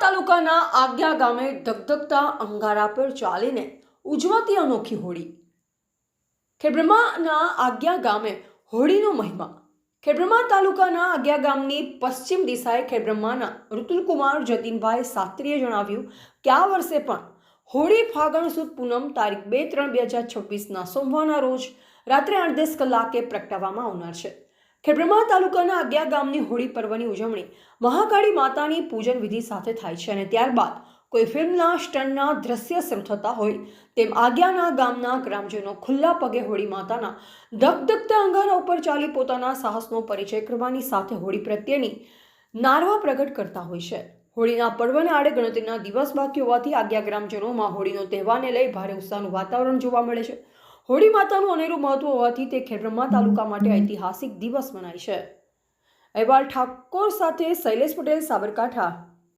તાલુકાના આગિયા ગામે ધગધગતા અંગારા પર ચાલીને ઉજવાતી અનોખી હોળી। ખેડબ્રહ્માના આગિયા ગામે હોળીનો મહિમા। ખેડબ્રહ્મા તાલુકાના આગિયા ગામની પશ્ચિમ દિશાએ ખેડબ્રહ્માના ઋતુલકુમાર જતીનભાઈ શાસ્ત્રીએ જણાવ્યું કે આ વર્ષે પણ હોળી ફાગણ સુદ પૂનમ તારીખ 2-3-2026ના સોમવારના રોજ રાત્રે 8-10 કલાકે પ્રગટાવવામાં આવનાર છે। ખેડબ્રહ્મા તાલુકાના આગિયા ગામની હોળી પર્વની ઉજવણી મહાકાળી માતાની પૂજન વિધિ સાથે થાય છે અને ત્યારબાદ કોઈ ફિલ્મના સ્ટન્ટના દ્રશ્ય શરૂ થતા હોય તેમ આગિયાના ગામના ગ્રામજનો ખુલ્લા પગે હોળી માતાના ધગધગતા અંગારા ઉપર ચાલી પોતાના સાહસનો પરિચય કરવાની સાથે હોળી પ્રત્યેની નારવા પ્રગટ કરતા હોય છે। હોળીના પર્વને આડે ગણતરીના દિવસ બાકી હોવાથી આગિયા ગ્રામજનોમાં હોળીનો તહેવારને લઈ ભારે ઉત્સાહનું વાતાવરણ જોવા મળે છે। હોળી માતાનું અનેરું મહત્વ હોવાથી તે ખેડબ્રહ્મા તાલુકા માટે ઐતિહાસિક દિવસ મનાય છે। અહેવાલ ઠાકોર સાથે શૈલેષ પટેલ, સાબરકાંઠા।